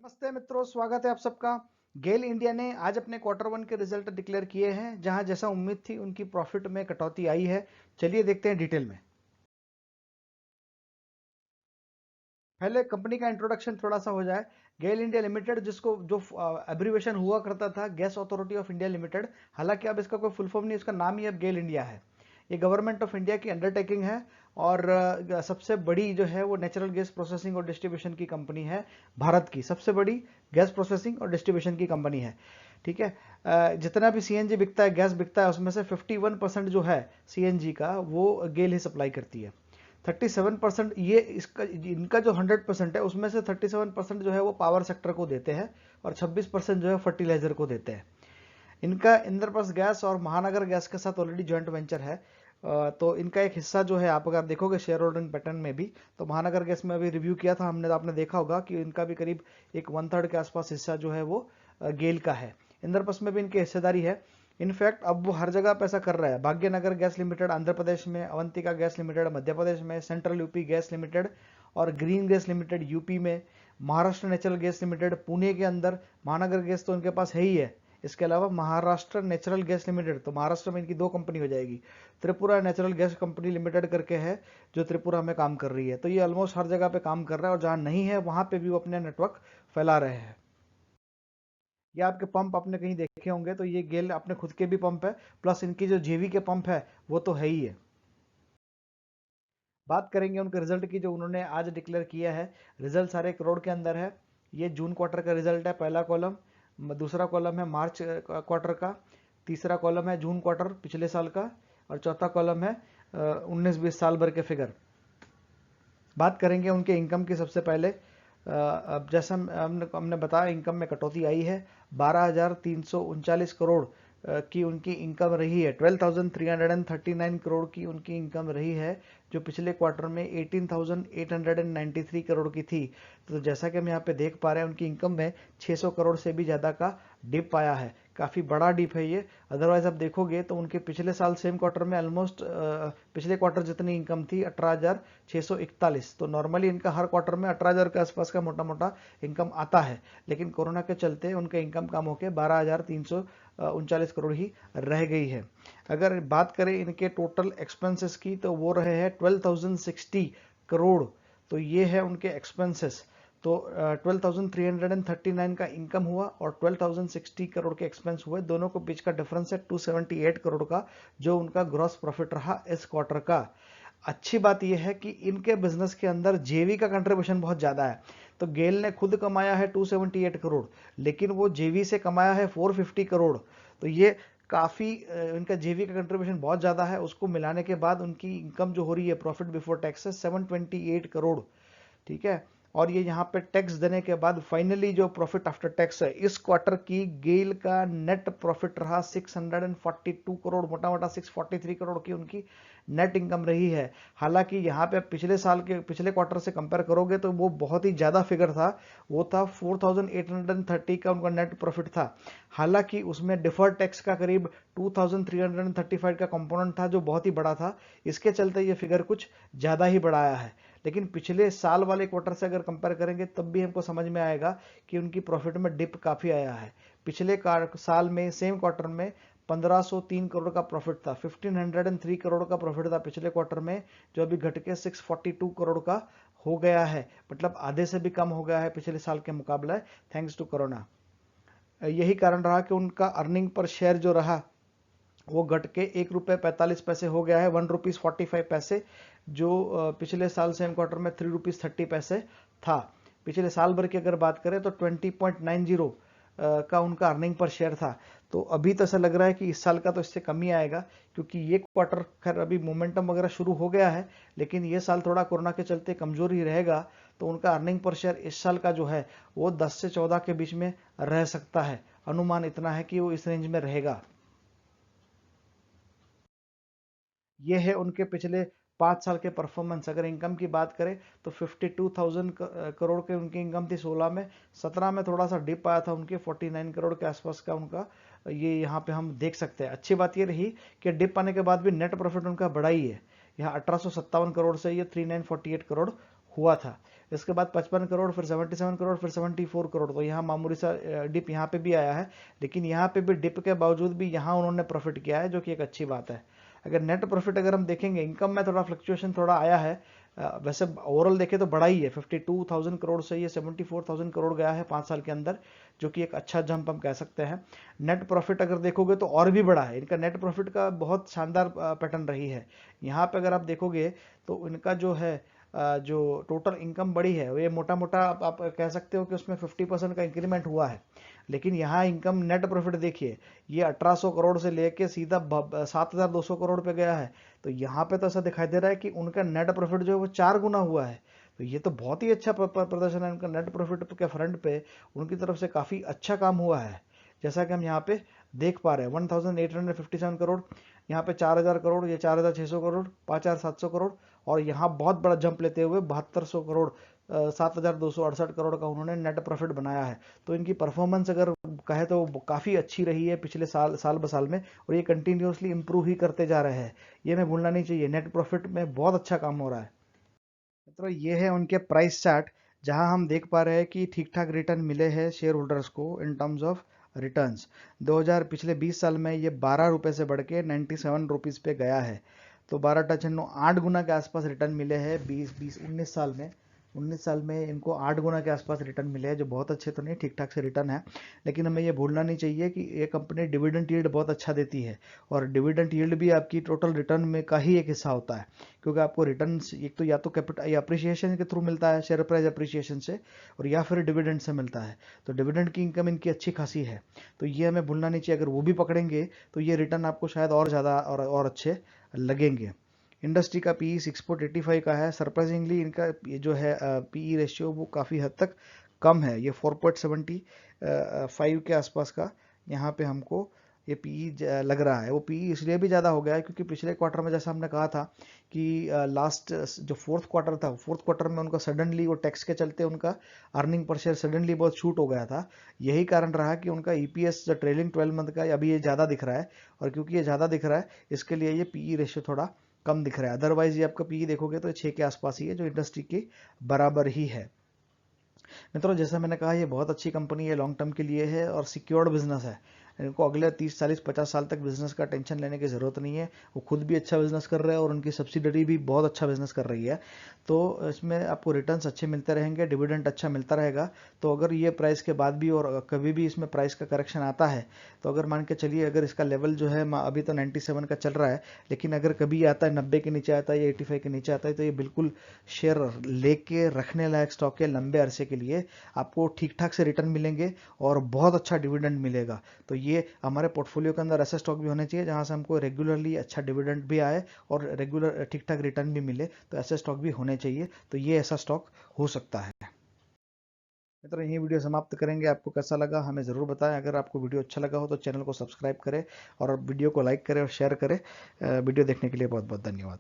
नमस्ते मित्रों, स्वागत है आप सबका। गेल इंडिया ने आज अपने क्वार्टर वन के रिजल्ट डिक्लेयर किए हैं, जहां जैसा उम्मीद थी उनकी प्रॉफिट में कटौती आई है। चलिए देखते हैं डिटेल में। पहले कंपनी का इंट्रोडक्शन थोड़ा सा हो जाए। गेल इंडिया लिमिटेड, जिसको जो एब्रीवेशन हुआ करता था gas authority of India limited, हालांकि अब इसका कोई फुल फॉर्म नहीं, इसका नाम ही अब गेल इंडिया है। ये गवर्नमेंट ऑफ इंडिया की अंडरटेकिंग है और सबसे बड़ी जो है वो नेचुरल गैस प्रोसेसिंग और डिस्ट्रीब्यूशन की कंपनी है। भारत की सबसे बड़ी गैस प्रोसेसिंग और डिस्ट्रीब्यूशन की कंपनी है। ठीक है। जितना भी सीएनजी बिकता है, गैस बिकता है, उसमें से 51% जो है सीएनजी का, वो गेल ही सप्लाई करती है। 37% ये इसका इनका जो 100% है, उसमें से 37% जो है वो पावर सेक्टर को देते हैं और 26% जो है फर्टिलाइजर को देते हैं। इनका इंद्रप्रस्थ गैस और महानगर गैस के साथ ऑलरेडी जॉइंट वेंचर है। तो इनका एक हिस्सा जो है, आप अगर देखोगे शेयर होल्डिंग पैटर्न में भी, तो महानगर गैस में अभी रिव्यू किया था हमने, तो आपने देखा होगा कि इनका भी करीब एक 1/3 के आसपास हिस्सा जो है वो गेल का है। इंद्रप्रस्थ में भी इनकी हिस्सेदारी है। इनफैक्ट अब वो हर जगह पे ऐसा कर रहा है। भाग्यनगर गैस लिमिटेड आंध्र प्रदेश में, अवंतिका गैस लिमिटेड मध्य प्रदेश में, सेंट्रल यूपी गैस लिमिटेड और ग्रीन गैस लिमिटेड यूपी में, Maharashtra natural gas limited Pune के अंदर, महानगर गैस तो इनके पास है ही है। इसके अलावा महाराष्ट्र नेचुरल गैस लिमिटेड, तो महाराष्ट्र में इनकी 2 कंपनी हो जाएगी। Tripura natural gas company limited करके है, जो त्रिपुरा में काम कर रही है। तो ये ऑलमोस्ट हर जगह पे काम कर रहा है और जहां नहीं है वहां पे भी वो अपने नेटवर्क फैला रहे हैं। ये आपके पंप आपने कहीं देखे होंगे, तो ये गेल अपने खुद के भी पंप है, प्लस इनकी जो जेवी के पंप है वो तो है ही है। बात करेंगे उनके रिजल्ट की, जो उन्होंने आज डिक्लेयर किया है। रिजल्ट सारे करोड़ के अंदर है। ये जून क्वार्टर का रिजल्ट है, पहला कॉलम। दूसरा कॉलम है मार्च क्वार्टर का। तीसरा कॉलम है जून क्वार्टर पिछले साल का। और चौथा कॉलम है 19-20 साल भर के फिगर। बात करेंगे उनके इनकम की सबसे पहले। अब जैसा हमने बताया, इनकम में कटौती आई है। 12,339 करोड़ की उनकी इनकम रही है। 12,339 करोड़ की उनकी इनकम रही है, जो पिछले क्वार्टर में 18,893 करोड़ की थी। तो जैसा कि हम यहाँ पे देख पा रहे हैं, उनकी इनकम में 600 करोड़ से भी ज़्यादा का डिप आया है। काफ़ी बड़ा डिप है ये। अदरवाइज आप देखोगे तो उनके पिछले साल सेम क्वार्टर में ऑलमोस्ट पिछले क्वार्टर जितनी इनकम थी 18,641। तो नॉर्मली इनका हर क्वार्टर में 18,000 के आसपास का मोटा मोटा इनकम आता है, लेकिन कोरोना के चलते उनका इनकम कम होकर 12,339 करोड़ ही रह गई है। अगर बात करें इनके टोटल एक्सपेंसेस की, तो वो रहे हैं 12,060 करोड़। तो ये है उनके एक्सपेंसेस। तो 12,339 का इनकम हुआ और 12,060 करोड़ के एक्सपेंस हुए। दोनों को बीच का डिफरेंस है 278 करोड़ का, जो उनका ग्रॉस प्रॉफिट रहा इस क्वार्टर का। अच्छी बात यह है कि इनके बिजनेस के अंदर जेवी का कंट्रीब्यूशन बहुत ज्यादा है। तो गेल ने खुद कमाया है 278 करोड़, लेकिन वो जेवी से कमाया है 450 करोड़। तो ये काफी इनका जेवी का कंट्रीब्यूशन बहुत ज्यादा है। उसको मिलाने के बाद उनकी इनकम जो हो रही है प्रॉफिट बिफोर टैक्स है 728 करोड़। ठीक है। और ये यहाँ पे टैक्स देने के बाद फाइनली जो प्रॉफिट आफ्टर टैक्स है इस क्वार्टर की, गेल का नेट प्रॉफिट रहा 642 करोड़, मोटा मोटा 643 करोड़ की उनकी नेट इनकम रही है। हालांकि यहाँ पे पिछले साल के पिछले क्वार्टर से कंपेयर करोगे तो वो बहुत ही ज्यादा फिगर था। वो था 4,830 का उनका नेट प्रॉफिट था। हालांकि उसमें डिफर्ड टैक्स का करीब 2,335 का कंपोनेंट था, जो बहुत ही बड़ा था। इसके चलते ये फिगर कुछ ज्यादा ही बढ़ाया है। लेकिन पिछले साल वाले क्वार्टर से अगर कंपेयर करेंगे तब भी हमको समझ में आएगा कि उनकी प्रॉफिट में डिप काफी आया है। पिछले साल में सेम क्वार्टर में 1,503 करोड़ का प्रॉफिट था, 1,503 करोड़ का प्रॉफिट था पिछले क्वार्टर में, जो अभी घट के 642 करोड़ का हो गया है। मतलब आधे से भी कम हो गया है पिछले साल के मुकाबले, थैंक्स टू कोरोना। यही कारण रहा कि उनका अर्निंग पर शेयर जो रहा वो घट के 1 रुपये 45 पैसे हो गया है, 1 रुपीज 45 पैसे, जो पिछले साल सेम क्वार्टर में 3 रुपीज 30 पैसे था। पिछले साल भर की अगर बात करें तो 20.90 का उनका अर्निंग पर शेयर था। तो अभी तो ऐसा लग रहा है कि इस साल का तो इससे कम ही आएगा, क्योंकि ये क्वार्टर खैर अभी मोमेंटम वगैरह शुरू हो गया है, लेकिन ये साल थोड़ा कोरोना के चलते कमजोर ही रहेगा। तो उनका अर्निंग पर शेयर इस साल का जो है वो 10 से 14 के बीच में रह सकता है। अनुमान इतना है कि वो इस रेंज में रहेगा। ये है उनके पिछले 5 साल के परफॉर्मेंस। अगर इनकम की बात करें तो 52,000 करोड़ के उनकी इनकम थी 16 में। 17 में थोड़ा सा डिप आया था उनके 49 करोड़ के आसपास का उनका, ये यहाँ पे हम देख सकते हैं। अच्छी बात ये रही कि डिप आने के बाद भी नेट प्रॉफिट उनका बढ़ा ही है। यहाँ 1857 करोड़ से ये 3948 करोड़ हुआ था। इसके बाद 55 करोड़, फिर 77 करोड़, फिर 74 करोड़। तो यहाँ मामूली सा डिप यहाँ पे भी आया है, लेकिन यहाँ पे भी डिप के बावजूद भी यहाँ उन्होंने प्रॉफिट किया है, जो कि एक अच्छी बात है। अगर नेट प्रॉफिट अगर हम देखेंगे, इनकम में थोड़ा फ्लक्चुएशन थोड़ा आया है, वैसे ओवरऑल देखें तो बड़ा ही है, 52,000 करोड़ से ये 74,000 करोड़ गया है 5 साल के अंदर, जो कि एक अच्छा जंप हम कह सकते हैं। नेट प्रॉफिट अगर देखोगे तो और भी बड़ा है, इनका नेट प्रॉफिट का बहुत शानदार पैटर्न रही है। यहाँ पे अगर आप देखोगे तो इनका जो है जो टोटल इनकम बढ़ी है, ये मोटा मोटा आप कह सकते हो कि उसमें 50% का इंक्रीमेंट हुआ है। लेकिन यहाँ इनकम नेट प्रॉफिट देखिए, ये 1800 करोड़ से लेके सीधा 7200 करोड़ पे गया है। तो यहाँ पे तो ऐसा दिखाई दे रहा है कि उनका नेट प्रॉफिट जो है वो 4 गुना हुआ है। तो ये तो बहुत ही अच्छा प्रदर्शन है उनका नेट प्रॉफिट के फ्रंट पे, उनकी तरफ से काफ़ी अच्छा काम हुआ है। जैसा कि हम यहाँ पे देख पा रहे हैं 1857 करोड़, यहाँ पे 4000 करोड़, ये 4600 करोड़, 5700 करोड़, और यहाँ बहुत बड़ा जंप लेते हुए 7200 करोड़, 7268 करोड़ का उन्होंने नेट प्रॉफिट बनाया है। तो इनकी परफॉर्मेंस अगर कहे तो काफ़ी अच्छी रही है पिछले साल ब साल में, और ये कंटिन्यूसली इंप्रूव ही करते जा रहे हैं। ये मैं भूलना नहीं चाहिए, नेट प्रॉफिट में बहुत अच्छा काम हो रहा है। तो ये है उनके प्राइस चार्ट, जहां हम देख पा रहे हैं कि ठीक ठाक रिटर्न मिले हैं शेयर होल्डर्स को इन टर्म्स ऑफ रिटर्न्स। 2000 पिछले 20 साल में ये 12 रुपए से बढ़ के 97 रुपीज़ पे गया है। तो 8 गुना के आसपास रिटर्न मिले हैं 19 साल में। 19 साल में इनको 8 गुना के आसपास रिटर्न मिले हैं, जो बहुत अच्छे तो नहीं, ठीक ठाक से रिटर्न है। लेकिन हमें ये भूलना नहीं चाहिए कि ये कंपनी डिविडेंड यील्ड बहुत अच्छा देती है, और डिविडेंड यील्ड भी आपकी टोटल रिटर्न में का ही एक हिस्सा होता है, क्योंकि आपको रिटर्न एक तो या तो कैपिटल या अप्रिसिएशन के थ्रू मिलता है, शेयर प्राइस अप्रिसिएशन से, और या फिर डिविडेंड से मिलता है। तो डिविडेंड की इनकम इनकी अच्छी खासी है, तो ये हमें भूलना नहीं चाहिए। अगर वो भी पकड़ेंगे तो ये रिटर्न आपको शायद और ज़्यादा और अच्छे लगेंगे। इंडस्ट्री का पीई 6.85 का है। सरप्राइजिंगली इनका ये जो है पीई रेशियो वो काफ़ी हद तक कम है, ये 4.75 के आसपास का यहाँ पे हमको ये पीई लग रहा है। वो पीई इसलिए भी ज़्यादा हो गया है क्योंकि पिछले क्वार्टर में जैसा हमने कहा था कि लास्ट जो फोर्थ क्वार्टर था, फोर्थ क्वार्टर में उनका सडनली वो टैक्स के चलते उनका अर्निंग पर शेयर सडनली बहुत शूट हो गया था। यही कारण रहा कि उनका ईपीएस जो ट्रेलिंग 12 मंथ का अभी ये ज़्यादा दिख रहा है, और क्योंकि ये ज़्यादा दिख रहा है इसके लिए ये पीई रेशियो थोड़ा कम दिख रहा है। अदरवाइज ये आपका पीई देखोगे तो 6 के आसपास ही है, जो इंडस्ट्री के बराबर ही है। मित्रों, जैसा मैंने कहा ये बहुत अच्छी कंपनी है, लॉन्ग टर्म के लिए है और सिक्योर्ड बिजनेस है। इनको अगले 30 40 50 साल तक बिजनेस का टेंशन लेने की ज़रूरत नहीं है। वो खुद भी अच्छा बिजनेस कर रहे हैं और उनकी सब्सिडरी भी बहुत अच्छा बिजनेस कर रही है। तो इसमें आपको रिटर्न्स अच्छे मिलते रहेंगे, डिविडेंड अच्छा मिलता रहेगा। तो अगर ये प्राइस के बाद भी और कभी भी इसमें प्राइस का करेक्शन आता है, तो अगर मान के चलिए अगर इसका लेवल जो है अभी तो 97 का चल रहा है, लेकिन अगर कभी आता है 90 के नीचे आता है या 85 के नीचे आता है, तो ये बिल्कुल शेयर लेके रखने लायक स्टॉक है। लंबे अरसे के लिए आपको ठीक ठाक से रिटर्न मिलेंगे और बहुत अच्छा डिविडेंड मिलेगा। तो ये हमारे पोर्टफोलियो के अंदर ऐसे स्टॉक भी होने चाहिए जहां से हमको रेगुलरली अच्छा डिविडेंड भी आए और रेगुलर ठीक ठाक रिटर्न भी मिले। तो ऐसे स्टॉक भी होने चाहिए, तो ये ऐसा स्टॉक हो सकता है। मित्रों, यही वीडियो समाप्त करेंगे। आपको कैसा लगा हमें ज़रूर बताएं। अगर आपको वीडियो अच्छा लगा हो तो चैनल को सब्सक्राइब करें और वीडियो को लाइक करें और शेयर करें। वीडियो देखने के लिए बहुत बहुत धन्यवाद।